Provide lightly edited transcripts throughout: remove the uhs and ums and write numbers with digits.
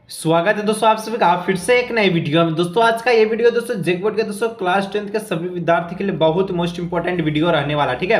स्वागत है दोस्तों आप सभी का फिर से एक नई वीडियो में। दोस्तों आज का ये वीडियो दोस्तों जेकबोर्ड के दोस्तों क्लास 10th के सभी विद्यार्थी के लिए बहुत मोस्ट इंपोर्टेंट वीडियो रहने वाला, ठीक है।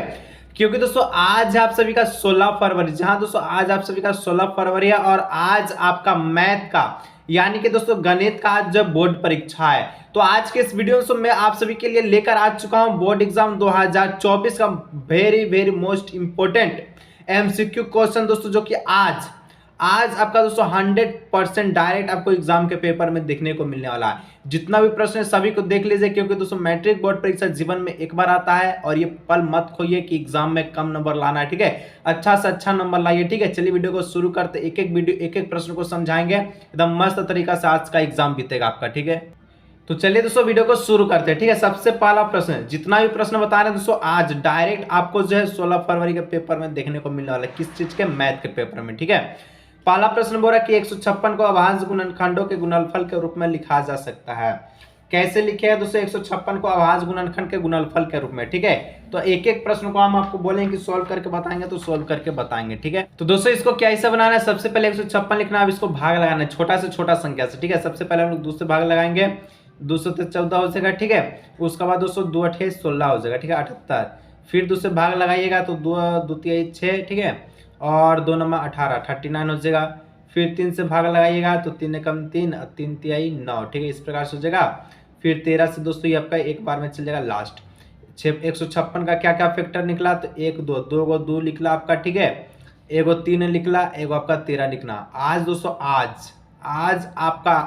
क्योंकि दोस्तों आज आप सभी का 16 फरवरी, जहां दोस्तों आज आप सभी का 16 फरवरी है और आज आपका मैथ का यानी कि दोस्तों गणित का आज जब बोर्ड परीक्षा है, तो आज के इस वीडियो में मैं आप सभी के लिए लेकर आ चुका हूं बोर्ड एग्जाम 2024 का very very most important MCQ question दोस्तों, जो कि आज आपका दोस्तों 100% डायरेक्ट आपको एग्जाम के पेपर में देखने को मिलने वाला है। जितना भी प्रश्न है सभी को देख लीजिए, क्योंकि दोस्तों मैट्रिक बोर्ड परीक्षा जीवन में एक बार आता है और ये पल मत खोइए कि एग्जाम में कम नंबर लाना है, ठीक है। अच्छा से अच्छा नंबर लाइए, ठीक है। चलिए वीडियो को शुरू करते, एक एक प्रश्न को समझाएंगे, एकदम मस्त तरीका से आज का एग्जाम बीतेगा आपका, ठीक है। तो चलिए दोस्तों वीडियो को शुरू करते हैं, ठीक है। सबसे पहला प्रश्न, जितना भी प्रश्न बता रहे हैं दोस्तों आज डायरेक्ट आपको जो है 16 फरवरी के पेपर में देखने को मिलने वाला है। किस चीज के? मैथ के पेपर में, ठीक है। पहला प्रश्न बोल रहा है कि 156 को अभाज्य गुणनखंडों के गुणनफल के रूप में लिखा जा सकता है। कैसे लिखे हैं दोस्तों 156 को अभाज्य गुणनखंड के गुणनफल के रूप में, ठीक है। तो एक एक प्रश्न को हम आपको बोलेंगे कि सोल्व करके बताएंगे, तो सोल्व करके बताएंगे, ठीक है। तो दोस्तों इसको क्या ऐसा बनाना है, सबसे पहले 156 लिखना है, अब इसको भाग लगाना है छोटा से छोटा संख्या से, ठीक है। सबसे पहले हम लोग 2 से भाग लगाएंगे, 2 से 14 हो जाएगा, ठीक है। उसके बाद दोस्तों 2 8 16 हो जाएगा, ठीक है, 78। फिर 2 से भाग लगाइएगा तो 2 3 6, ठीक है, और 2 नंबर 18 39 हो जाएगा। फिर 3 से भाग लगाइएगा तो 3 कम 3 और 3 तिहाई 9, ठीक है, इस प्रकार से हो जाएगा। फिर 13 से दोस्तों ये आपका एक बार में चल जाएगा लास्ट। 156 का क्या क्या फैक्टर निकला, तो 1 2 2 को 2 निकला आपका, ठीक है, एगो 3 निकला, एगो आपका 13 निकला। आज दोस्तों आज आपका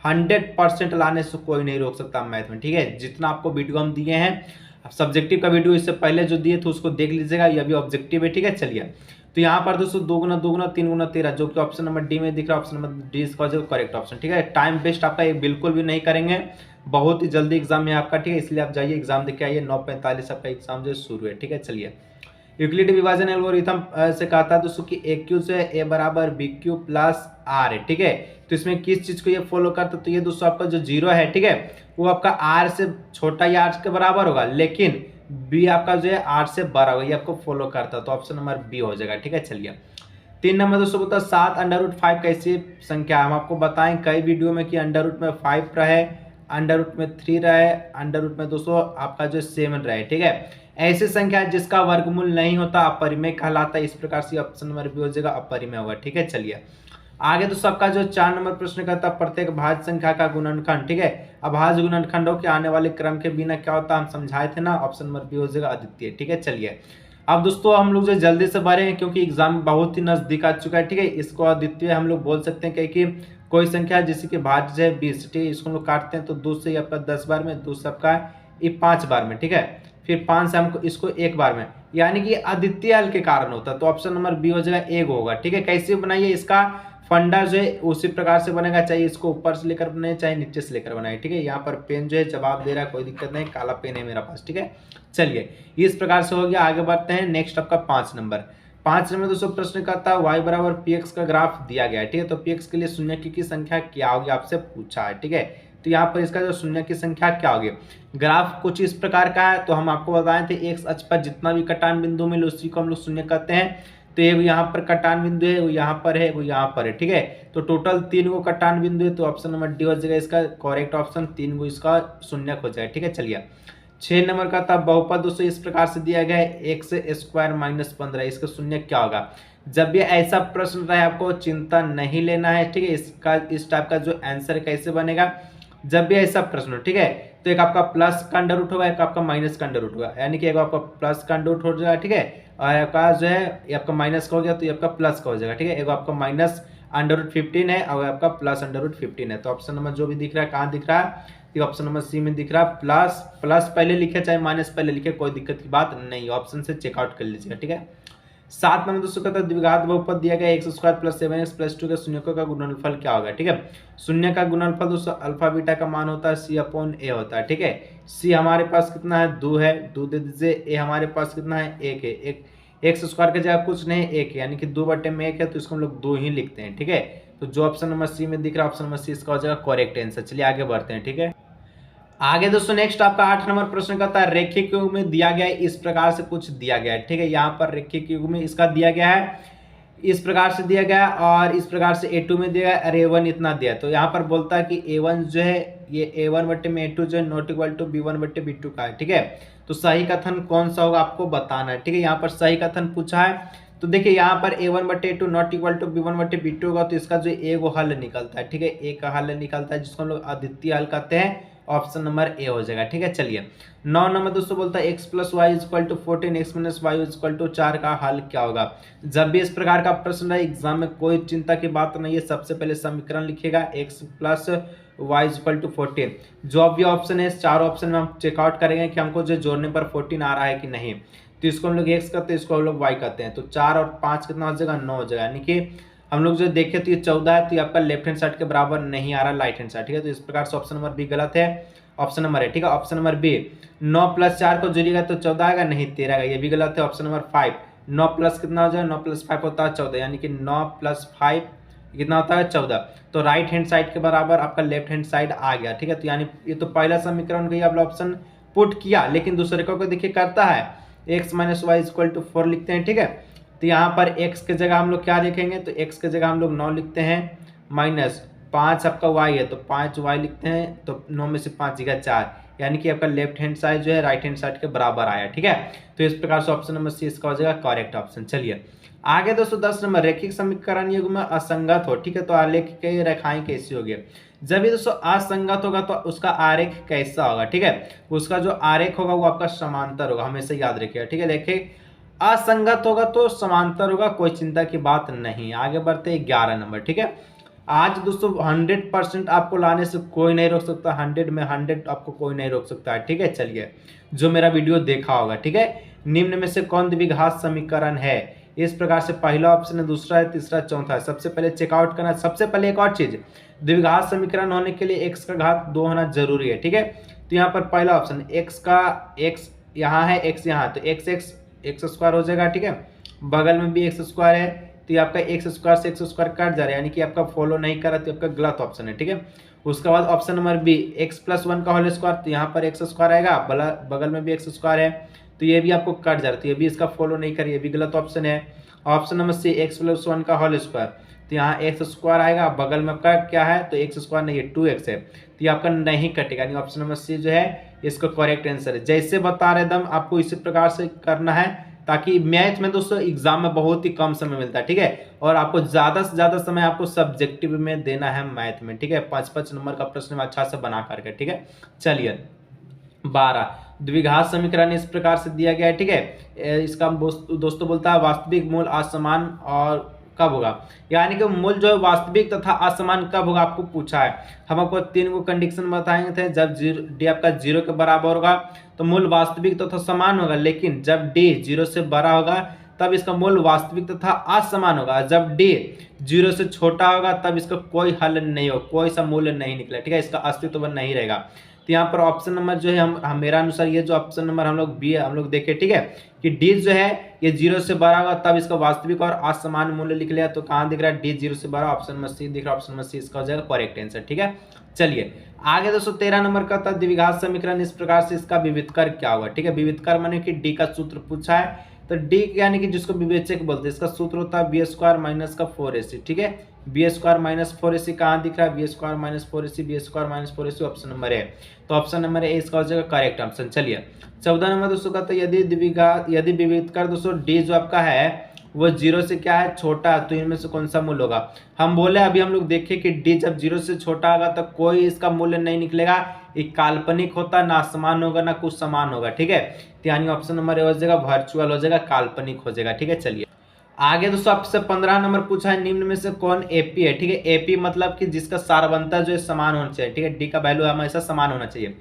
100% लाने से कोई नहीं रोक सकता मैथ में, ठीक है। जितना आपको वीडियो हम दिए हैं, सब्जेक्टिव का वीडियो इससे पहले जो दिए थे उसको देख लीजिएगा, ये अभी ऑब्जेक्टिव है, ठीक है। चलिए तो यहाँ पर दोस्तों 2 गुना 2 गुना 3 गुना 13, जो कि ऑप्शन नंबर डी में दिख रहा है, ऑप्शन नंबर डी इसका जो करेक्ट ऑप्शन, ठीक है। टाइम वेस्ट आपका ये बिल्कुल भी नहीं करेंगे, बहुत ही जल्दी एग्जाम है आपका, ठीक है। इसलिए आप जाइए एग्जाम देके आइए, 9:45 आपका एग्जाम जो शुरू है, ठीक है। चलिए यूक्लिड विभाजन एल्गोरिथम से कहता है दोस्तों कि ए क्यू से ए बराबर बी क्यू प्लस आर है, ठीक है। तो इसमें किस चीज को ये फॉलो करता है, तो ये दोस्तों आपका जो 0 है, ठीक है, वो आपका आर से छोटा या आर के बराबर होगा, लेकिन बी आपका जो है आर से बड़ा होगा, ये आपको फॉलो करता है, तो ऑप्शन नंबर बी हो जाएगा, ठीक है। चलिए 3 नंबर दोस्तों बता 7√5 कैसी संख्या है। हम आपको बताएं कई वीडियो में कि अंडर रूट में 5 रहे, अंडर रूट में 3 रहे, अंडर रूट में दोस्तों आपका जो 7 रहे, ठीक है। ऐसी संख्या जिसका वर्गमूल नहीं होता अपरिमेय कहलाता है। इस प्रकार से ऑप्शन नंबर बी हो जाएगा, अपरिमेय होगा, ठीक है। चलिए आगे तो सबका जो 4 नंबर प्रश्न कहता है प्रत्येक भाज्य संख्या का गुणनखंड, ठीक है। अभाज्य गुणनखंडों के आने वाले क्रम के बिना क्या होता है, हम समझाए थे ना, ऑप्शन नंबर बी हो जाएगा, अद्वितीय, ठीक है। चलिए अब दोस्तों हम लोग जो जल्दी से भरे हैं क्योंकि एग्जाम बहुत ही नजदीक आ चुका है, ठीक है। इसको अद्वितीय हम लोग बोल सकते हैं कि कोई संख्या जिसकी कि भाज्य है 20, ठीक है। इसको हम लोग काटते हैं तो 2 से आपका 10 बार में, 2 से आपका ये 5 बार में, ठीक है। फिर 5 से हमको इसको 1 बार में, यानी कि अद्वितीय हल के कारण होता है, तो ऑप्शन नंबर बी हो जाएगा, एक होगा, ठीक है। कैसे बनाइए, इसका फंडा जो है उसी प्रकार से बनेगा, चाहे इसको ऊपर से लेकर बनाए चाहे नीचे से लेकर बनाए, ठीक है। यहाँ पर पेन जो है जवाब दे रहा है, कोई दिक्कत नहीं, काला पेन है मेरा पास, ठीक है। चलिए इस प्रकार से हो गया, आगे बढ़ते हैं। नेक्स्ट आपका 5 नंबर दोस्तों प्रश्न करता है y बराबर px का ग्राफ दिया गया है, ठीक है। तो px के लिए शून्य की संख्या क्या होगी आपसे पूछा है, ठीक है। तो यहाँ पर इसका जो शून्य की संख्या क्या होगी, ग्राफ कुछ इस प्रकार का है। तो हम आपको बताए थे एक्स अक्ष पर जितना भी कटान बिंदु मिले उसी को हम लोग शून्य कहते हैं। तो ये यहाँ पर कटान बिंदु है, वो यहाँ पर है, वो यहाँ पर है, ठीक है। तो टोटल 3 गो कटान बिंदु है, तो ऑप्शन नंबर डी हो जाएगा इसका करेक्ट ऑप्शन, 3 गो इसका शून्य हो जाएगा, ठीक है। चलिए 6 नंबर का था बहुपद दोस्तों इस प्रकार से दिया गया है, x स्क्वायर माइनस 15, इसका शून्य क्या होगा। जब ये ऐसा प्रश्न रहे आपको चिंता नहीं लेना है, ठीक है। इसका इस टाइप का जो आंसर कैसे बनेगा, जब भी ऐसा प्रश्न हो, ठीक है, तो एक आपका प्लस का अंडर रूट होगा, एक आपका माइनस का अंडर रूट होगा, यानी कि एक आपका प्लस का अंडर रूट हो जाएगा, ठीक है, और आपका जो है ये आपका माइनस का हो गया तो ये आपका प्लस का हो जाएगा, ठीक है। एक आपका माइनस अंडर रूट 15 है और आपका प्लस अंडर रूट 15 है। तो ऑप्शन नंबर जो भी दिख रहा है कहाँ दिख रहा है, ऑप्शन नंबर सी में दिख रहा है। प्लस पहले लिखे चाहे माइनस पहले लिखे, कोई दिक्कत की बात नहीं, ऑप्शन से चेकआउट कर लीजिएगा, ठीक है। 7 नंबर दोस्तों कहता है द्विघात बहुपद दिया गया x square plus 7x plus 2 के शून्यकों का गुणनफल क्या होगा, ठीक है। शून्य का गुणनफल दोस्तों अल्फा बीटा का मान होता है c/a होता है, ठीक है। c हमारे पास कितना है, 2 है, 2 दे दीजिए। a हमारे पास कितना है, 1 है, एक एक्स स्क्वायर का जगह कुछ नहीं 1 है, यानी कि 2/1 है, तो इसको हम लोग 2 ही लिखते हैं, ठीक है। तो जो ऑप्शन नंबर सी में दिख रहा है ऑप्शन नंबर सी इसका हो जाएगा करेक्ट आंसर। चलिए आगे बढ़ते हैं, ठीक है। आगे दोस्तों नेक्स्ट आपका 8 नंबर प्रश्न कहता है रेखिक युग्म में दिया गया है, इस प्रकार से कुछ दिया गया है, ठीक है। यहाँ पर रेखिक युग्म में इसका दिया गया है इस प्रकार से दिया गया और इस प्रकार से A2 में दिया गया और A1 इतना दिया। तो यहाँ पर बोलता है कि A1 जो है ये A1 बट्टे में A2 जो है नॉट इक्वल टू B1 बट्टे B2 का है, ठीक है। तो सही कथन कौन सा होगा आपको बताना है, ठीक है। यहाँ पर सही कथन पूछा है तो देखिए यहाँ पर A1 बट्टे A2 not equal to B1 बट्टे B2 होगा तो इसका जो ए वो हल निकलता है, ठीक है। ए का हल निकलता है जिसको हम लोग अद्वितीय हल कहते हैं। ऑप्शन नंबर ए हो जाएगा, ठीक है। चलिए 9 नंबर दोस्तों बोलता है x plus y equal to 14 x minus y equal to 4 का हल क्या होगा। जब भी इस प्रकार का प्रश्न है एग्जाम में कोई चिंता की बात नहीं है, सबसे पहले समीकरण लिखिएगा x plus y equal to 14। जो भी ऑप्शन है, चार ऑप्शन में हम चेकआउट करेंगे कि हमको जो जोड़ने पर 14 आ रहा है कि नहीं। तो इसको हम लोग x कहते हैं, इसको हम लोग y कहते हैं। तो 4 और 5 कितना हो जाएगा, 9 हो जाएगा। यानी कि हम लोग जो देखे तो ये 14 है, तो ये आपका लेफ्ट हैंड साइड के बराबर नहीं आ रहा राइट हैंड साइड, ठीक है। तो इस प्रकार से ऑप्शन नंबर बी गलत है, ऑप्शन नंबर है, ठीक है। ऑप्शन नंबर बी 9 प्लस 4 को जोड़िएगा तो 14 आएगा, नहीं 13 आएगा, ये भी गलत है। ऑप्शन नंबर 5 9 प्लस कितना हो जाएगा, 9 प्लस 5 होता है 14, यानी कि 9 प्लस 5 कितना होता है 14। तो राइट हैंड साइड के बराबर आपका लेफ्ट हैंड साइड आ गया, ठीक है। तो यानी ये तो पहला समीकरण का आप ऑप्शन पुट किया, लेकिन दूसरे को देखिए करता है x minus y equal to 4 लिखते हैं, ठीक है। तो यहाँ पर x के जगह हम लोग क्या लिखेंगे, तो x के जगह हम लोग 9 लिखते हैं, माइनस 5 आपका y है तो 5y लिखते हैं, तो 9 में से 5 जगह 4, यानी कि आपका लेफ्ट हैंड साइड जो है राइट हैंड साइड के बराबर आया, ठीक है। तो इस प्रकार से ऑप्शन नंबर सी इसका हो जाएगा करेक्ट ऑप्शन। चलिए आगे दोस्तों 10 नंबर रैखिक समीकरण युग्म में असंगत हो, ठीक है। तो आलेख की रेखाएं कैसी होगी। जब भी दोस्तों असंगत होगा तो उसका आरेख कैसा होगा, ठीक है। उसका जो आरेख होगा वो आपका समांतर होगा, हमेशा याद रखिएगा, ठीक है। देखिए असंगत होगा तो समांतर होगा, कोई चिंता की बात नहीं। आगे बढ़ते हैं 11 नंबर, ठीक है। आज दोस्तों 100% आपको लाने से कोई नहीं रोक सकता, 100 में 100 आपको कोई नहीं रोक सकता है, ठीक है। चलिए जो मेरा वीडियो देखा होगा, ठीक है। निम्न में से कौन द्विघात समीकरण है। इस प्रकार से पहला ऑप्शन है, दूसरा है, तीसरा, चौथा है। सबसे पहले चेकआउट करना, सबसे पहले एक और चीज, द्विघात समीकरण होने के लिए x का घात 2 होना जरूरी है, ठीक है। तो यहाँ पर पहला ऑप्शन x का x यहाँ है, x यहाँ, तो x स्क्वायर हो जाएगा, ठीक है। बगल में भी x स्क्वायर है, तो ये आपका x स्क्वायर से x स्क्वायर कट जा रहा है, यानी कि आपका फॉलो नहीं कर रहा, तो आपका गलत ऑप्शन है, ठीक है। उसके बाद option number B x plus 1 का होल स्क्वायर, तो यहाँ पर x स्क्वायर आएगा, बगल में भी x स्क्वायर है, तो ये भी आपको कट जा रहा है, तो ये भी इसका फॉलो नहीं कर, ये भी गलत ऑप्शन है। Option number C x plus 1 का होल स्क्वायर, तो यहाँ x स्क्वायर आएगा, बगल में आपका क्या है, तो x स्क्वायर नहीं है 2x है, तो ये आपका नहीं कटेगा, यानी ऑप्शन नंबर सी जो है इसका करेक्ट आंसर है। जैसे बता रहे दम आपको इसी प्रकार से करना है, ताकि मैथ में दोस्तों एग्जाम में बहुत ही कम समय मिलता है, ठीक है। और आपको ज़्यादा से ज़्यादा समय आपको सब्जेक्टिव में देना है मैथ में, ठीक है। 5-5 नंबर का प्रश्न अच्छा से बना करके, ठीक है। चलिए 12 द्विघात समीकरण इस प्रकार से दिया गया है, ठीक है। इसका दोस्तों बोलता है वास्तविक मूल असमान और कब होगा, यानी कि मूल जो है वास्तविक तथा असमान कब होगा आपको पूछा है। हम आपको 3 को कंडीशन बताए थे, जब डी आपका 0 के बराबर होगा तो मूल वास्तविक तथा समान होगा, लेकिन जब डी 0 से बड़ा होगा तब इसका मूल वास्तविक तथा असमान होगा। जब डी 0 से छोटा होगा तब इसका कोई हल नहीं होगा, कोई सा मूल्य नहीं निकला, ठीक है, इसका अस्तित्व नहीं रहेगा। तो यहाँ पर ऑप्शन नंबर जो है हम मेरा अनुसार ये जो ऑप्शन नंबर हम लोग बी है हम लोग देखे, ठीक है, कि डी जो है ये 0 से बड़ा होगा तब इसका वास्तविक और असमान मूल्य लिख लिया। तो कहाँ दिख रहा है, डी 0 से बड़ा, ऑप्शन नंबर सी दिख रहा है, ऑप्शन नंबर सी इसका हो जाएगा करेक्ट आंसर, ठीक है। चलिए आगे दोस्तों 13 नंबर का था द्विघात समीकरण इस प्रकार से, इसका विविधकर क्या होगा, ठीक है। विविधकर माने कि डी का सूत्र पूछा है, तो डी यानी कि जिसको विवेचक बोलते हैं, इसका सूत्र होता है बी स्क्वायर माइनस का 4ac, ठीक है। बी स्क्वायर माइनस 4ac कहाँ दिख रहा है, b square minus 4ac, b square minus 4ac option number है, तो ऑप्शन नंबर ए इसका हो जाएगा करेक्ट ऑप्शन। चलिए 14 नंबर दोस्तों का, तो यदि विविधकर दोस्तों डी जो आपका है वो 0 से क्या है छोटा, तो इनमें से कौन सा मूल्य होगा। हम बोले अभी हम लोग देखें कि डी जब 0 से छोटा होगा तो कोई इसका मूल्य नहीं निकलेगा, एक काल्पनिक होता, ना समान होगा ना कुछ समान होगा, ठीक है। तो यानी ऑप्शन नंबर ए हो जाएगा वर्चुअल हो जाएगा, काल्पनिक हो जाएगा, ठीक है। चलिए आगे दोस्तों आपसे 15 नंबर पूछा है, निम्न में से कौन एपी है, ठीक है। एपी मतलब कि जिसका सारवंता जो है समान होना चाहिए, ठीक है। डी का वैल्यू हमेशा समान होना चाहिए।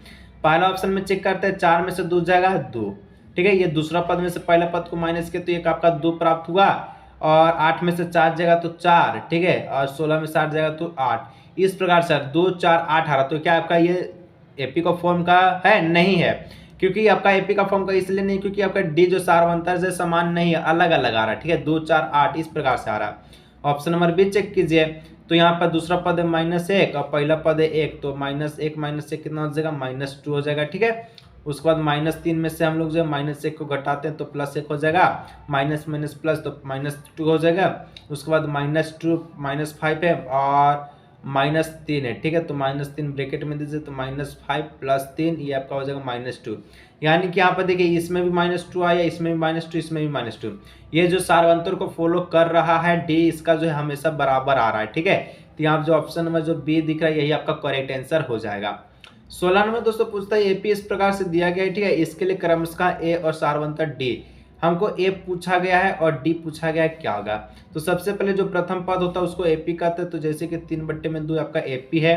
पहला ऑप्शन में चेक करते हैं, 4 में से 2 जाएगा 2, ठीक है। ये दूसरा पद में से पहला पद को माइनस किया तो एक आपका 2 प्राप्त हुआ, और 8 में से 4 जाएगा तो 4, ठीक है, और 16 में 7 जाएगा तो 8। इस प्रकार से 2 4 8 आ रहा, तो क्या आपका ये एपी का फॉर्म का है, नहीं है, क्योंकि आपका एपी का फॉर्म का इसलिए नहीं क्योंकि आपका डी जो सारवंतर से समान नहीं है, अलग अलग आ रहा है, ठीक है। 2 4 8 इस प्रकार से आ रहा है। ऑप्शन नंबर बी चेक कीजिए, तो यहाँ पर दूसरा पद है -1 और पहला पद है 1, तो -1 -1 कितना हो जाएगा, -2 हो जाएगा, ठीक है। उसके बाद -3 में से हम लोग जो है -1 को घटाते हैं तो +1 हो जाएगा, माइनस माइनस प्लस तो -2 हो जाएगा। उसके बाद -2 -5 है और -3 है, ठीक है। तो -3 ब्रैकेट में दीजिए तो -5 + 3 ये आपका हो जाएगा -2। यानी कि यहाँ पर देखिए इसमें भी -2 आया, इसमें भी -2, इसमें भी -2। ये जो सारवंतर को फॉलो कर रहा है डी, इसका जो है हमेशा बराबर आ रहा है, ठीक है। तो यहाँ जो ऑप्शन नंबर जो बी दिख रहा है यही आपका करेक्ट आंसर हो जाएगा। 16 नंबर दोस्तों पूछता है एपी इस प्रकार से दिया गया है, ठीक है। इसके लिए क्रमशः ए और सारवंतर डी, हमको ए पूछा गया है और डी पूछा गया है, क्या होगा। तो सबसे पहले जो प्रथम पद होता है उसको एपी कहते हैं, तो जैसे कि 3/2 आपका एपी है।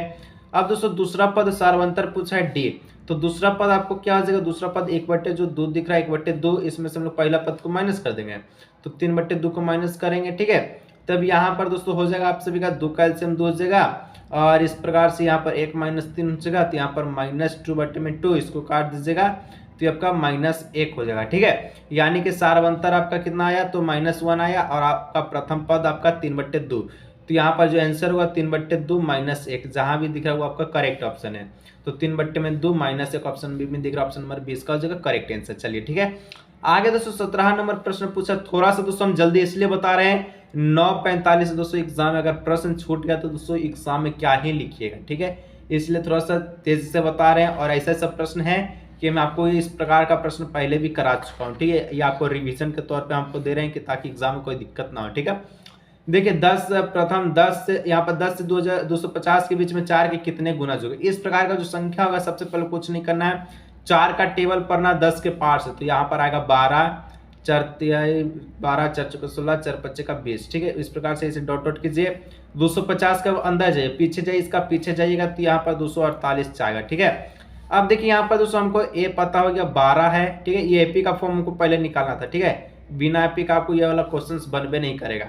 अब दोस्तों दूसरा पद सारवंतर पूछा है डी, तो दूसरा पद आपको क्या हो जाएगा, दूसरा पद 1/2 दिख रहा है, 1/2 इसमें से हम लोग पहला पद को माइनस कर देंगे, तो 3/2 को माइनस करेंगे, ठीक है। तब यहाँ पर दोस्तों हो जाएगा आप सभी का 2 का एलसीएम 2 हो जाएगा और इस प्रकार से यहाँ पर 1 -3 हो जाएगा, तो यहाँ पर -2/2 इसको काट दीजिएगा तो ये आपका -1 हो जाएगा, ठीक है। यानी कि सारवंतर आपका कितना आया, तो -1 आया और आपका प्रथम पद आपका 3/2, तो यहाँ पर जो आंसर होगा 3/2 -1 जहां भी दिख रहा है वो आपका करेक्ट ऑप्शन है। तो 3/2 -1 ऑप्शन बी में दिख रहा है, ऑप्शन नंबर 20 का हो जाएगा करेक्ट आंसर। चलिए ठीक है, आगे दोस्तों 17 नंबर प्रश्न पूछा, थोड़ा सा दोस्तों हम जल्दी इसलिए बता रहे हैं 9:45 दोस्तों एग्जाम में अगर प्रश्न छूट गया तो दोस्तों एग्जाम में क्या ही लिखिएगा, ठीक है। इसलिए थोड़ा सा तेजी से बता रहे हैं और ऐसा सब प्रश्न है कि मैं आपको इस प्रकार का प्रश्न पहले भी करा चुका हूँ, ठीक है। ये आपको रिवीजन के तौर पे हमको दे रहे हैं कि ताकि एग्जाम में कोई दिक्कत ना हो, ठीक है। देखिए 10 प्रथम 10 से यहाँ पर 10 से 250 के बीच में 4 के कितने गुना होगा, इस प्रकार का जो संख्या होगा सबसे पहले कुछ नहीं करना है, 4 का टेबल पढ़ना 10 के पार से, तो यहाँ पर आएगा 12 4 4 16 4 5 का 20, ठीक है। इस प्रकार से इसे डॉट डॉट कीजिए। 250 का अंदर जाइए, पीछे जाइए, इसका पीछे जाइएगा तो यहाँ पर 248 आएगा, ठीक है। अब देखिए यहाँ पर दोस्तों हमको ए पता हो गया 12 है, ठीक है। ये एपी का फॉर्म हमको पहले निकालना था, ठीक है। बिना एपी का आपको ये वाला क्वेश्चन बनबे नहीं करेगा।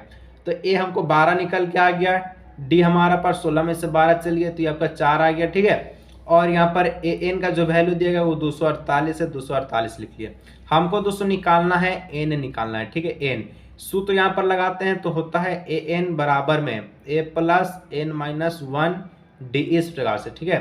तो ए हमको 12 निकल के आ गया, डी हमारा पास 16 में से 12 चल गया तो ये आपका 4 आ गया, ठीक है। और यहाँ पर ए एन का जो वैल्यू दिया गया वो 248 है, 248 लिखिए। हमको दोस्तों निकालना है एन निकालना है, ठीक है। एन सूत्र यहाँ पर लगाते हैं तो होता है ए एन बराबर में ए प्लस एन माइनस 1 डी, इस प्रकार से, ठीक है।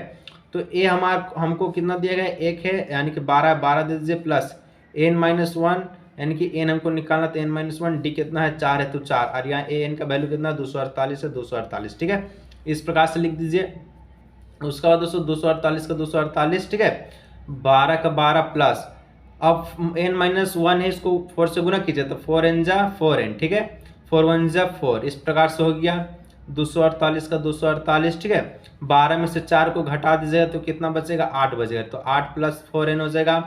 तो ए हमको कितना दिया गया, 1 है, यानी कि 12 दे दीजिए प्लस एन माइनस 1, यानी कि एन हमको निकालना तो एन माइनस 1, डी कितना है 4 है तो 4, और यहाँ ए एन का वैल्यू कितना 248 है, 248, ठीक है। इस प्रकार से लिख दीजिए। उसके बाद दोस्तों 248 का 248, ठीक है, 12 का 12 प्लस, अब एन माइनस 1 है, इसको 4 से गुना कीजिए तो 4 एन जा 4 एन, ठीक है, 4 1 जा 4, इस प्रकार से हो गया 248 का 248, ठीक है। 12 में से 4 को घटा दीजिएगा तो कितना बचेगा, 8 बचेगा, तो 8 + 4 एन हो जाएगा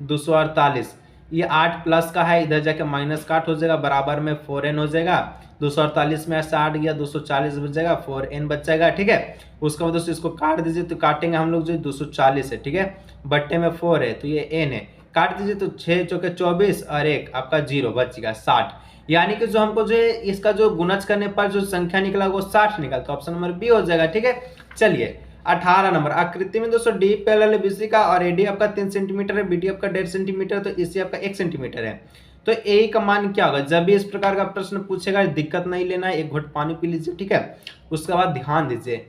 248। ये 8 प्लस का है, इधर जाके माइनस काट हो जाएगा, बराबर में 4 एन हो जाएगा। 248 में ऐसा 8 गया 240 बच जाएगा, 4 एन बच जाएगा, ठीक है। उसके बाद दोस्तों इसको काट दीजिए तो काटेंगे हम लोग जो 240 है, ठीक है, बट्टे में 4 है तो ये एन है, काट दीजिए तो 6 चौके 24 और 1 आपका 0 बचेगा 60। यानी कि जो हमको जो है इसका जो गुणज करने पर जो संख्या निकला वो 60 निकला, तो ऑप्शन नंबर बी हो जाएगा, ठीक है। चलिए 18 नंबर, आकृति में दोस्तों डी पैरेलल बीसी का और एडी आपका 3 सेंटीमीटर है, बीडी आपका 1.5 सेंटीमीटर, तो इसी आपका 1 सेंटीमीटर है। तो ए का मान क्या होगा, जब भी इस प्रकार का प्रश्न पूछेगा दिक्कत नहीं लेना है, एक घुट पानी पी लीजिए, ठीक है। उसके बाद ध्यान दीजिए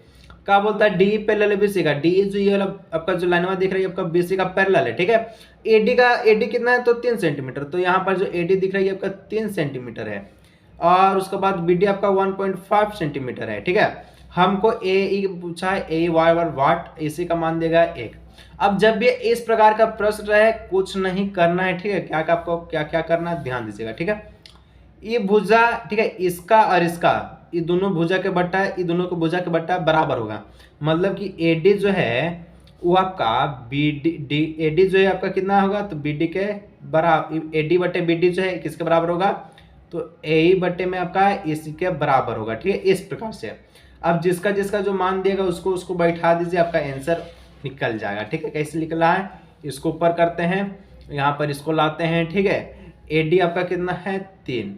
क्या बोलता है, डी पैरेलल बीसी का, डी जो ये वाला आपका जो लाइनवा दिख रही है आपका बीसी का पैरेलल है, ठीक है। एडी कितना है तो 3 सेंटीमीटर, तो यहाँ पर जो एडी दिख रही है आपका 3 सेंटीमीटर है, और उसके बाद बीडी आपका 1.5 सेंटीमीटर है, ठीक है। हमको ए पूछा है, ए वाई वाट, इसी का मान देगा 1। अब जब भी इस प्रकार का प्रश्न रहे कुछ नहीं करना है, ठीक है, क्या आपको क्या क्या करना है ध्यान दीजिएगा, ठीक है। ये भुजा, ठीक है, इसका और इसका, ये दोनों भुजा के बट्टा है, ये दोनों को भुजा के बट्टा बराबर होगा, मतलब कि एडी जो है वो आपका बीडी, एडी जो है आपका कितना होगा तो बीडी के बराबर, एडी बटे बीडी जो है किसके बराबर होगा तो ए बटे में आपका इसी के बराबर होगा, ठीक है, इस प्रकार से। अब जिसका जिसका जो मान दिएगा उसको बैठा दीजिए, आपका आंसर निकल जाएगा, ठीक है। कैसे निकला है, इसको ऊपर करते हैं, यहाँ पर इसको लाते हैं, ठीक है। एडी आपका कितना है 3,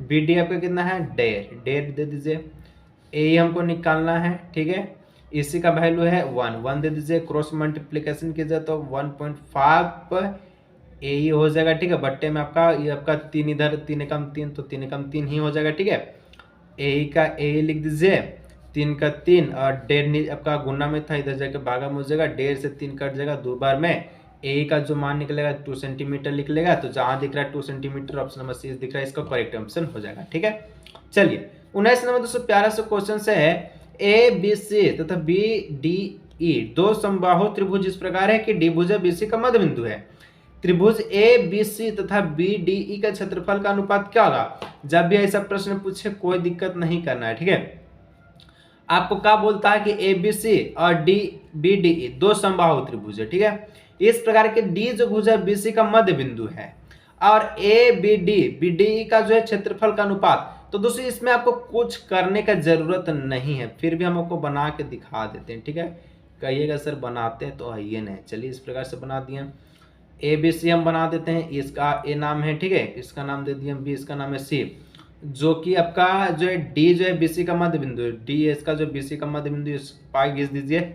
बीडी आपका कितना है 1.5 दे दीजिए, ए हमको निकालना है, ठीक है, इसी का वैल्यू है 1 दे दीजिए, क्रॉस मल्टीप्लिकेशन कीजिए तो 1.5 ए हो जाएगा, ठीक है, बट्टे में आपका ये आपका 3 इधर 3 एकम 3 तो 3 एकम 3 ही हो जाएगा, ठीक है। ए का ए लिख दीजिए, 3 का 3 और 1.5 आपका गुना में था, इधर जाके भागा में हो जाएगा, 1.5 से 3 कट जाएगा 2 बार में, ए का जो मान निकलेगा 2 सेंटीमीटर लिख लेगा, तो जहां दिख रहा है 2 सेंटीमीटर ऑप्शन नंबर सी दिख रहा है, इसका करेक्ट ऑप्शन हो जाएगा। ठीक है, चलिए 19 नंबर दोस्तों प्यारा सा क्वेश्चन से है, ए बी सी तथा बी डी ई दो समबाहु त्रिभुज इस प्रकार है कि डी भुजा बी सी का मध्य बिंदु है। त्रिभुज ए बी सी तथा बी डी ई का क्षेत्रफल का अनुपात क्या होगा। जब भी ऐसा प्रश्न पूछे कोई दिक्कत नहीं करना है। ठीक है, आपको क्या बोलता है कि ए बी सी और डी बी डी ई दो समबाहु त्रिभुज है। ठीक है, इस प्रकार के डी जो भुजा बी सी का मध्य बिंदु है और ए बी डी ई का जो है क्षेत्रफल का अनुपात। तो दोस्तों इसमें आपको कुछ करने का जरूरत नहीं है, फिर भी हम आपको बना के दिखा देते हैं। ठीक है, कहिएगा सर बनाते हैं तो आइए नहीं, चलिए इस प्रकार से बना दिए। ए बी सी हम बना देते हैं, इसका ए नाम है, ठीक है, इसका नाम दे दिए बी, इसका नाम है सी, जो कि आपका जो है डी जो है बीसी का मध्य बिंदु है, डी है इसका जो बीसी का मध्य बिंदु, इस पाई घिस दीजिए,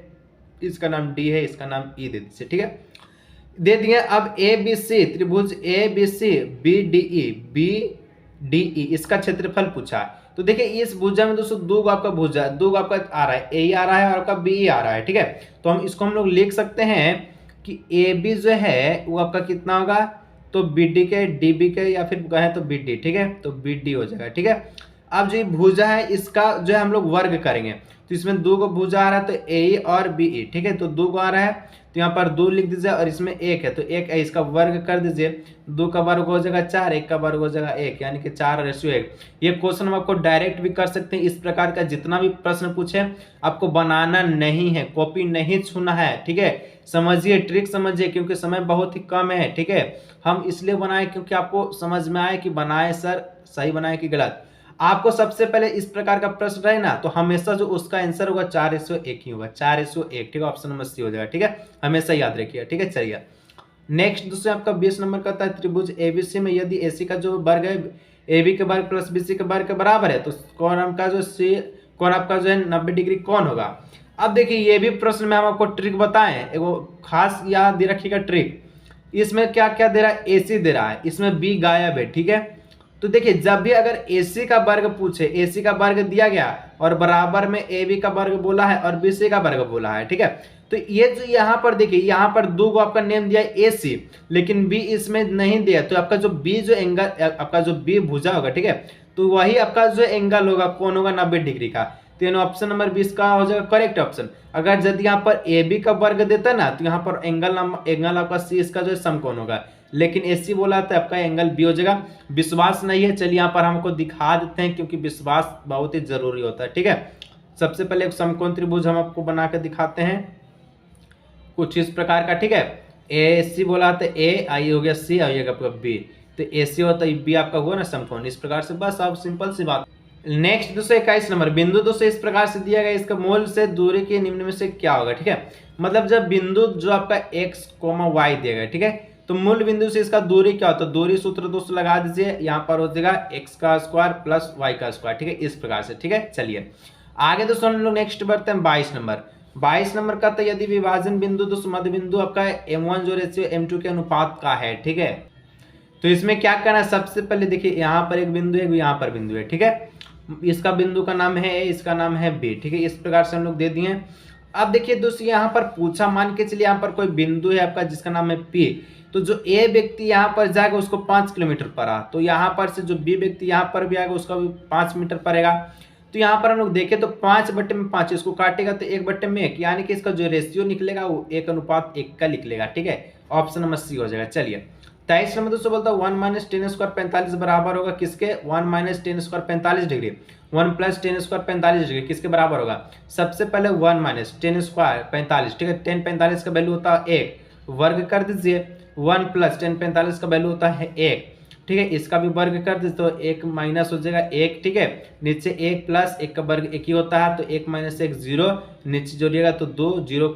इसका नाम डी है, इसका नाम ई दे दीजिए। ठीक है, दे दिए। अब ए बी सी त्रिभुज A B C B D E इसका क्षेत्रफल पूछा है। तो देखिए इस भुजा में दोस्तों दो आपका भुजा, दो आपका आ रहा है, ए आ रहा है और आपका बी आ रहा है। ठीक है, तो हम इसको हम लोग लिख सकते हैं कि ए बी जो है वो आपका कितना होगा, तो बी डी के डी बी के या फिर कहें तो बी डी। ठीक है, तो बी डी हो जाएगा। ठीक है, अब जो भुजा है इसका जो है हम लोग वर्ग करेंगे, तो इसमें दो को भुजा आ रहा है तो ए और बी ई। ठीक है, तो दो को आ रहा है तो यहाँ पर 2 लिख दीजिए और इसमें 1 है तो 1 है, इसका वर्ग कर दीजिए, 2 का वर्ग हो जाएगा 4, 1 का वर्ग हो जाएगा 1, यानी कि 4:1। ये क्वेश्चन हम आपको डायरेक्ट भी कर सकते हैं। इस प्रकार का जितना भी प्रश्न पूछे आपको बनाना नहीं है, कॉपी नहीं छूना है। ठीक है, समझिए, ट्रिक समझिए, क्योंकि समय बहुत ही कम है। ठीक है, हम इसलिए बनाए क्योंकि आपको समझ में आए कि बनाए सर सही बनाए कि गलत। आपको सबसे पहले इस प्रकार का प्रश्न रहे ना तो हमेशा जो उसका आंसर होगा 4:1 ही होगा, 4:1। ठीक है, ऑप्शन नंबर सी हो जाएगा। ठीक है, हमेशा याद रखिए। ठीक है, चलिए नेक्स्ट दूसरे आपका 20 नंबर का था, त्रिभुज एबीसी में यदि एसी का जो वर्ग है एबी के वर्ग प्लस बीसी के वर्ग के बराबर है तो कौन आपका जो सी कौन आपका जो है 90 डिग्री कौन होगा। अब देखिए ये भी प्रश्न में हम आपको ट्रिक बताएं, एगो खास याद दे रखिएगा ट्रिक। इसमें क्या क्या दे रहा है, एसी दे रहा है, इसमें बी गायब है। ठीक है, तो देखिए जब भी अगर AC का वर्ग पूछे, AC का वर्ग दिया गया और बराबर में AB का वर्ग बोला है और BC का वर्ग बोला है। ठीक है, तो ये जो यहाँ पर देखिए यहाँ पर दो को आपका नेम दिया है AC, लेकिन B इसमें नहीं दिया, तो आपका जो B जो एंगल आपका जो B भुजा होगा, ठीक है, तो वही आपका जो एंगल होगा कौन होगा 90 डिग्री का। तो ऑप्शन नंबर 20 का हो जाएगा करेक्ट ऑप्शन। अगर यदि यहाँ पर AB का वर्ग देता ना तो यहाँ पर एंगल आपका C इसका जो है समकोण होगा, लेकिन AC बोला था आपका एंगल B हो जाएगा। विश्वास नहीं है, चलिए यहाँ पर हमको दिखा देते हैं क्योंकि विश्वास बहुत ही जरूरी होता है। ठीक है, सबसे पहले एक समकोण त्रिभुज हम आपको बना के दिखाते हैं कुछ इस प्रकार का। ठीक है, AC बोला था A, आई हो गया C, आइएगा आपका B, तो AC होता है B आपका हुआ ना समकोण। इस प्रकार से बस आप सिंपल सी बात। नेक्स्ट 221 नंबर बिंदु दोस्तों इस प्रकार से दिया गया, इसका मूल से दूरी के निम्न में से क्या होगा। ठीक है, मतलब जब बिंदु जो आपका x, y दिया गया, ठीक है, तो मूल बिंदु से इसका दूरी क्या होता है, दूरी सूत्र दोस्तों लगा दीजिए, यहाँ पर हो जाएगा x का स्क्वायर प्लस y का स्क्वायर। ठीक है, इस प्रकार से। ठीक है, चलिए आगे दोस्तों हम लोग नेक्स्ट बढ़ते हैं 22 नंबर। 22 नंबर का तो यदि विभाजन बिंदु दोस्तों मध्य बिंदु आपका m1 जो रेशियो m2 के अनुपात का है। ठीक है, तो इसमें क्या करना है, सबसे पहले देखिए यहाँ पर एक बिंदु है, यहाँ पर बिंदु है। ठीक है, इसका बिंदु का नाम है A, इसका नाम है B। ठीक है, इस प्रकार से हम लोग दे दिए। अब देखिए दोस्तों यहाँ पर पूछा, मान के चलिए यहाँ पर कोई बिंदु है आपका जिसका नाम है P, तो जो A व्यक्ति यहाँ पर जाएगा उसको 5 किलोमीटर पड़ा, तो यहाँ पर से जो B व्यक्ति यहाँ पर भी आएगा उसका भी 5 मीटर पड़ेगा। तो यहाँ पर हम लोग देखें तो 5/5 इसको काटेगा तो 1/1, यानी कि इसका जो रेशियो निकलेगा वो 1:1 का निकलेगा। ठीक है, ऑप्शन नंबर सी हो जाएगा। चलिए 23 नंबर दोस्तों बोलता है 1 - tan² 45 बराबर होगा किसके, 1 - tan² 45 डिग्री, 1 + tan² 45 डिग्री किसके बराबर होगा। सबसे पहले 1 - tan² 45। ठीक है, tan 45 का वैल्यू होता है 1, वर्ग कर दीजिए, 1 + tan 45 का वैल्यू होता है 1। ठीक है, इसका भी वर्ग कर दीजिए तो 1 माइनस हो जाएगा 1। ठीक है, नीचे 1 + 1 का वर्ग 1 ही होता है, तो 1 - 1 0, नीचे जोड़िएगा तो 2, 0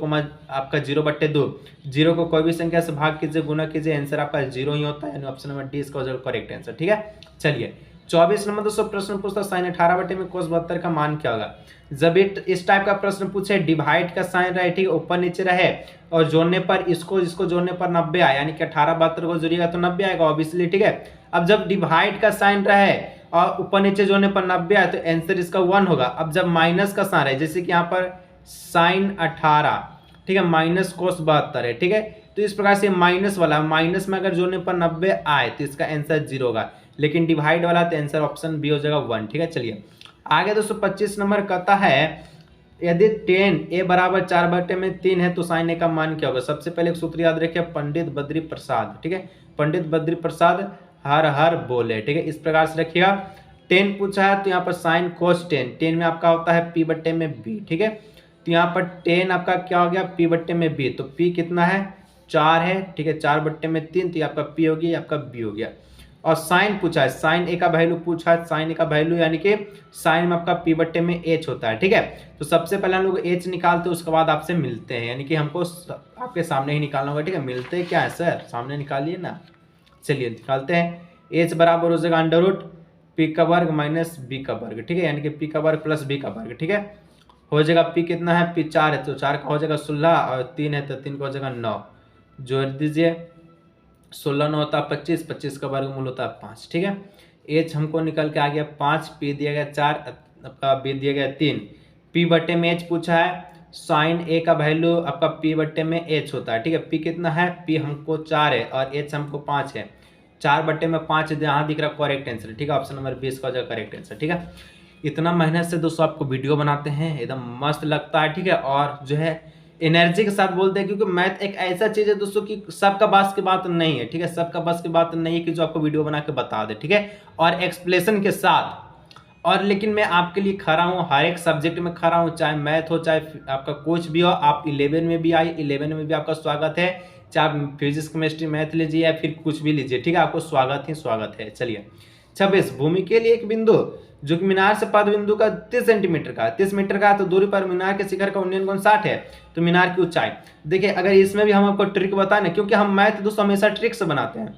आपका 0/2, 0 को कोई भी संख्या से भाग कीजिए, गुना कीजिए, आंसर आपका 0 ही होता है, यानी ऑप्शन नंबर डी इसका हो जाएगा करेक्ट आंसर। ठीक है, चलिए 24 नंबर दोस्तों प्रश्न पूछता sin 18/में cos 72 का मान क्या होगा। जब इस टाइप का प्रश्न पूछे, डिवाइड का साइन रहे, ठीक है, ऊपर नीचे रहे और जोड़ने पर इसको जोड़ने पर 90 आए, यानी कि 18/72 को जोड़िएगा तो 90 आएगा ऑब्वियसली। ठीक है, अब जब डिवाइड का साइन रहे और ऊपर नीचे जोड़ने पर 90 आए तो आंसर इसका 1 होगा। अब जब माइनस का साइन है, जैसे कि यहाँ पर sin 18, ठीक है, माइनस cos 72 है। ठीक है, तो इस प्रकार से माइनस वाला, माइनस में अगर जोड़ने पर 90 आए तो इसका आंसर 0 होगा, लेकिन डिवाइड वाला तो आंसर ऑप्शन बी हो जाएगा 1। ठीक है, चलिए आगे दोस्तों 25 नंबर कहता है यदि 10 a बराबर 4/3 है तो साइन a का मान क्या होगा। सबसे पहले एक सूत्र याद रखिए, पंडित बद्री प्रसाद। ठीक है, पंडित बद्री प्रसाद हर हर बोले। ठीक है, इस प्रकार से रखिएगा। 10 पूछा है तो यहाँ पर साइन कोस 10 में आपका होता है p/b। ठीक है, तो यहाँ पर 10 आपका क्या हो गया p/b, तो p कितना है 4 है। ठीक है, 4/3 तो आपका p हो गया, ये आपका b हो गया। और साइन पूछा है, साइन ए का वैल्यू पूछा है, साइन ए का वैल्यू यानी कि साइन में आपका p/h होता है। ठीक है, तो सबसे पहले हम लोग h निकालते हैं, उसके बाद आपसे मिलते हैं, यानी कि हमको आपके सामने ही निकालना होगा। ठीक है, मिलते क्या है सर, सामने निकालिए ना। चलिए निकालते हैं। h बराबर हो जाएगा √p का वर्ग माइनस b का वर्ग। ठीक है, यानी कि p का वर्ग प्लस b का वर्ग। ठीक है, हो जाएगा p कितना है, p 4 है तो 4 का हो जाएगा 16 और 3 है तो 3 का हो जाएगा 9। जोड़ दीजिए, 16 9 होता है 25, 25 का वर्गमूल होता है 5। ठीक है, h हमको निकल के आ गया 5, p दिया गया 4, आपका b दिया गया 3, p/h पूछा है। साइन a का वैल्यू आपका p/h होता है। ठीक है, p कितना है, p हमको 4 है और h हमको 5 है। 4/5 यहाँ दिख रहा है करेक्ट आंसर। ठीक है, ऑप्शन नंबर 20 का हो जाएगा करेक्ट आंसर। ठीक है, इतना मेहनत से दोस्तों आपको वीडियो बनाते हैं, एकदम मस्त लगता है। ठीक है, और जो है एनर्जी के साथ बोलते हैं, क्योंकि मैथ एक ऐसा चीज है दोस्तों कि सबका बस की बात नहीं है। ठीक है, सबका बस की बात नहीं है कि जो आपको वीडियो बना के बता दे। ठीक है, और एक्सप्लेनेशन के साथ। और लेकिन मैं आपके लिए खड़ा हूँ, हर एक सब्जेक्ट में खड़ा हूँ, चाहे मैथ हो चाहे आपका कुछ भी हो। आप 11 में भी आए, 11 में भी आपका स्वागत है, चाहे आप फिजिक्स केमिस्ट्री मैथ लीजिए या फिर कुछ भी लीजिए। ठीक है, आपको स्वागत ही स्वागत है। चलिए 26, भूमि के लिए एक बिंदु जो कि मीनार से पद बिंदु का 30 सेंटीमीटर का 30 मीटर का, तो दूरी पर मीनार के शिखर का उन्नयन कोण 60 है, तो मीनार की ऊंचाई। देखिए अगर इसमें भी हम आपको ट्रिक बताएं ना, क्योंकि हम मैथ दोस्तों हमेशा ट्रिक से बनाते हैं।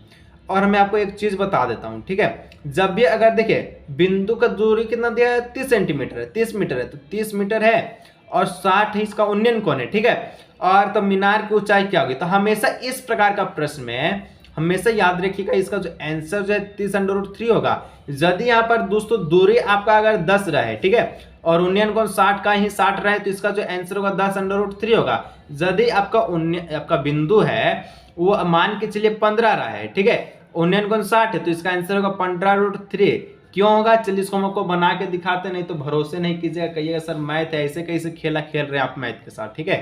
और मैं आपको एक चीज बता देता हूं। ठीक है, जब भी अगर देखिए बिंदु का दूरी कितना दिया है 30 सेंटीमीटर है, 30 मीटर है, तो 30 मीटर है और 60 है इसका उन्नयन कोण है। ठीक है, और तो मीनार की ऊंचाई क्या होगी। तो हमेशा इस प्रकार का प्रश्न में हमेशा याद रखिएगा, इसका जो आंसर जो है 30√3 होगा। यदि यहाँ पर दोस्तों दूरी आपका अगर 10 रहे, ठीक है, और उन्नयन कोण 60 का ही 60 रहे, तो इसका जो आंसर होगा 10√3 होगा। यदि आपका बिंदु है वो मान के चलिए 15 रहा है, ठीक है, उन्नयन कोण 60 है, तो इसका आंसर होगा 15√3। क्यों होगा, चलिए इसको हम आपको बना के दिखाते, नहीं तो भरोसे नहीं कीजिएगा, कहिएगा सर मैथ है ऐसे कैसे खेला खेल रहे हैं आप मैथ के साथ। ठीक है,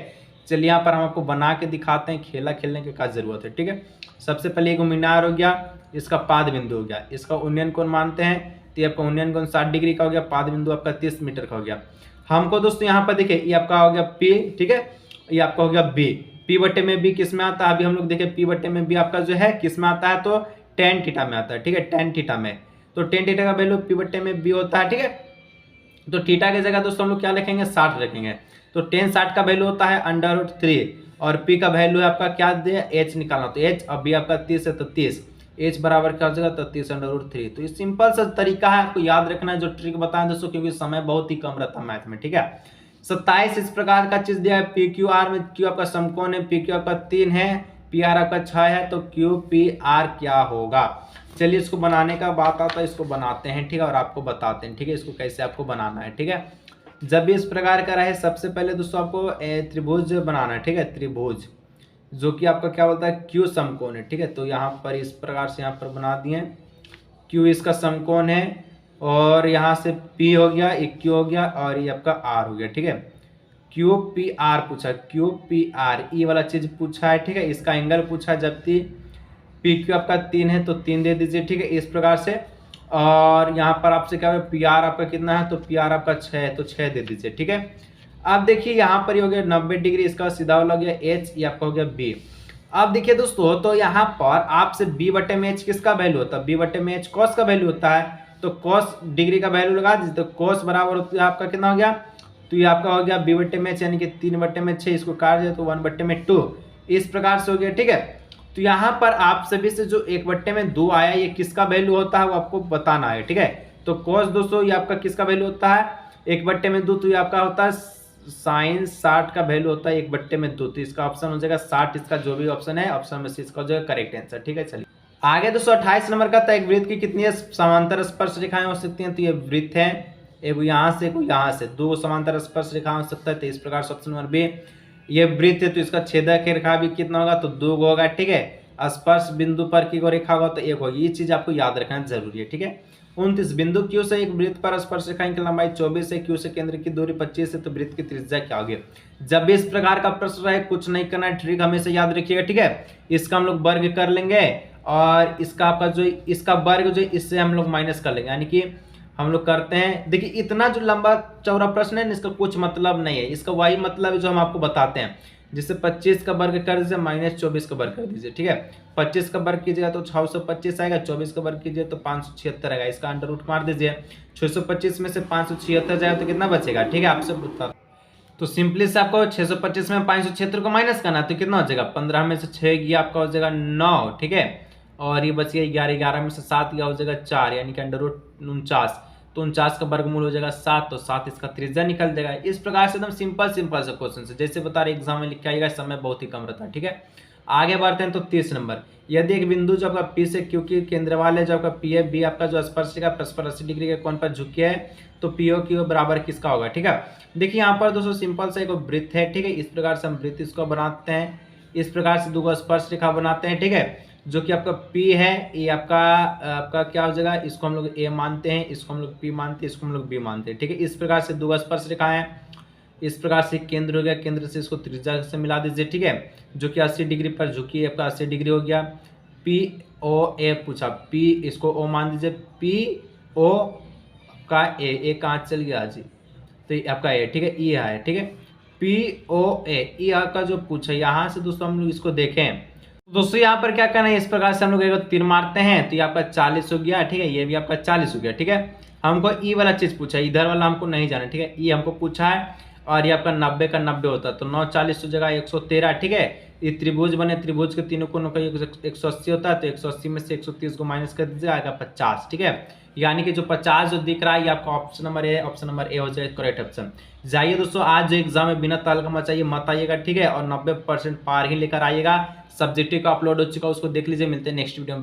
चलिए यहाँ पर हम आपको बना के दिखाते हैं, खेला खेलने की क्या जरूरत है। ठीक है, सबसे पहले एक मीनार हो गया, इसका पाद बिंदु हो गया, इसका उन्नयन कोण मानते हैं, तो आपका उन्नयन कोण 60 डिग्री का हो गया, पाद बिंदु आपका 30 मीटर का हो गया। हमको दोस्तों यहाँ पर देखिए ये आपका हो गया P, ठीक है, ये आपका हो गया B। P/b किस में आता है, अभी हम लोग देखें P/b आपका जो है किस में आता है, तो tan थीटा में आता है। ठीक है, tan थीटा में, तो tan थीटा का वैल्यू P/b होता है। ठीक है, तो थीटा की जगह दोस्तों हम लोग क्या लिखेंगे 60 रखेंगे, तो tan 60 का वैल्यू होता है √3 और p का वैल्यू है आपका क्या दिया h निकालना, तो h अब भी आपका 30 है तो 30, h बराबर क्या हो जाएगा तो 30√3। तो ये सिंपल सा तरीका है, आपको याद रखना है जो ट्रिक बताएं दोस्तों, क्योंकि समय बहुत ही कम रहता है मैथ में। ठीक है, 27 इस प्रकार का चीज दिया है, PQR में Q आपका समकोण है, PQ आपका 3 है, PR आपका 6 है, तो QPR क्या होगा। चलिए इसको बनाने का बात आता है, इसको बनाते हैं। ठीक है, और आपको बताते हैं ठीक है इसको कैसे आपको बनाना है। ठीक है, जब भी इस प्रकार का रहे, सबसे पहले दोस्तों आपको त्रिभुज बनाना है। ठीक है, त्रिभुज जो कि आपका क्या बोलता है Q समकोण है। ठीक है, तो यहाँ पर इस प्रकार से यहाँ पर बना दिए, Q इसका समकोण है और यहाँ से P हो गया, एक Q हो गया और ये आपका R हो गया। ठीक है, QPR पूछा, QPR ये वाला चीज पूछा है। ठीक है, इसका एंगल पूछा है, जबकि PQ आपका 3 है तो 3 दे दीजिए। ठीक है, इस प्रकार से, और यहाँ पर आपसे क्या है PR आपका कितना है, तो PR आपका 6 है तो 6 दे दीजिए। ठीक है, अब देखिए यहाँ पर हो गया 90 डिग्री, इसका सीधा वाला हो गया H, ये आपका हो गया B। अब देखिए दोस्तों, तो यहाँ पर आपसे B/h किसका वैल्यू होता है, B/h cos का वैल्यू होता है, तो cos डिग्री का वैल्यू लगा दीजिए, तो cos बराबर होता है आपका कितना हो गया, तो ये आपका हो गया B/h यानी कि 3/6, इसको काट दिया तो 1/2, इस प्रकार से हो गया। ठीक है, तो यहाँ पर आप सभी से जो 1/2 आया, ये किसका वैल्यू होता है वो आपको बताना है। ठीक है, तो cos दोस्तों ये आपका किसका वैल्यू होता है 1/2, तो ये आपका होता है साइन 60 का वैल्यू होता है 1/2, तो इसका ऑप्शन हो जाएगा 60, इसका जो भी ऑप्शन है ऑप्शन में से इसका हो जाएगा करेक्ट आंसर। ठीक है, चलिए आगे दोस्तों 28 नंबर का था, एक वृत्त की कितनी समांतर स्पर्श रेखाएं हो सकती हैं, तो ये वृत्त है, एक यहाँ से, एक यहाँ से, 2 समांतर स्पर्श रेखा हो सकता है, तो इस प्रकार से ऑप्शन नंबर बी ये वृत्त है तो इसका छेदक रेखा भी कितना होगा, तो 2 होगा, ठीक है। स्पर्श बिंदु पर की रेखा होगा तो 1 होगी। ये चीज आपको याद रखना जरूरी है, ठीक है। 29 बिंदु क्यू से एक वृत्त पर स्पर्श रेखा की लंबाई 24 है, क्यू से केंद्र की दूरी 25 है, तो वृत्त की त्रिज्या क्या होगी। जब भी इस प्रकार का प्रश्न रहे कुछ नहीं करना है, ट्रिक हमेशा याद रखिएगा, ठीक है। इसका हम लोग वर्ग कर लेंगे और इसका आपका जो इसका वर्ग जो इससे हम लोग माइनस कर लेंगे, यानी कि हम लोग करते हैं। देखिए इतना जो लंबा चौड़ा प्रश्न है इसका कुछ मतलब नहीं है, इसका वही मतलब है जो हम आपको बताते हैं। जिससे 25 का वर्ग कर दीजिए -24 का वर्ग कर दीजिए, ठीक है। 25 का वर्ग कीजिएगा तो 625 आएगा, 24 का वर्ग कीजिए तो 576 आएगा। इसका अंडर रूट मार दीजिए, 625 में से 576 जाएगा तो कितना बचेगा, ठीक है। आपसे बता तो सिंपली से आपको 625 में 576 को माइनस करना तो कितना हो जाएगा, 15 में से 6 गया आपका हो जाएगा 9, ठीक है। और ये बच गया 11, 11 में से 7 गया हो जाएगा 4, यानी कि अंडर रूट 49। तो 49 का वर्गमूल हो जाएगा 7, तो 7 इसका त्रिज्या निकल जाएगा। इस प्रकार से एकदम सिंपल सिंपल से क्वेश्चन है, जैसे बता रहे एग्जाम में लिख के आइएगा, समय बहुत ही कम रहता है, ठीक है। आगे बढ़ते हैं तो 30 नंबर। यदि एक बिंदु जो आपका पी से क्यू की केंद्र वाले जो आपका पी है बी आपका जो स्पर्श रेखा परस्पर 80 डिग्री के कोण पर झुकी है, तो पीओ क्यू बराबर किसका होगा, ठीक है। देखिए यहाँ पर दोस्तों सिंपल सा एक वृत्त है, ठीक है। इस प्रकार से हम वृत्त इसको बनाते हैं, इस प्रकार से दो स्पर्श रेखा बनाते हैं, ठीक है। जो कि आपका P है, ये आपका क्या हो जाएगा, इसको हम लोग A मानते हैं, इसको हम लोग P मानते हैं, इसको हम लोग B मानते हैं, ठीक है। इस प्रकार से दो स्पर्श रेखा है, इस प्रकार से केंद्र हो गया, केंद्र से इसको त्रिज्या से मिला दीजिए, ठीक है। जो कि 80 डिग्री पर झुकी है, आपका 80 डिग्री हो गया। POA पूछा, P इसको O मान दीजिए, PO का A कहाँ चल गया जी, तो ये आपका A, ठीक है, E है, ठीक है। POA E का जो पूछा, यहाँ से दोस्तों हम लोग इसको देखें दोस्तों, यहाँ पर क्या करना है, इस प्रकार से हम लोग एक तीर मारते हैं तो ये आपका 40 हो गया, ठीक है। ये भी आपका 40 हो गया, ठीक है। हमको ई वाला चीज पूछा है, इधर वाला हमको नहीं जाना, ठीक है। ई हमको पूछा है और ये आपका 90 का 90 होता है, तो 9 40 हो जाएगा 113, ठीक है। ये त्रिभुज बने, त्रिभुज के तीनों कोनों का 180 होता है, तो 180 में से 130 को माइनस कर दीजिए, आएगा 50, ठीक है। यानी कि जो 50 जो दिख रहा है ये आपका option number A, option number A हो जाएगा करेक्ट ऑप्शन। जाइए दोस्तों, आज जो एग्जाम में बिना ताल मचाइए मत आइएगा, ठीक है। और 90% पार ही लेकर आइएगा। सब्जेक्टिव का अपलोड हो चुका है, उसको देख लीजिए। मिलते हैं नेक्स्ट वीडियो में।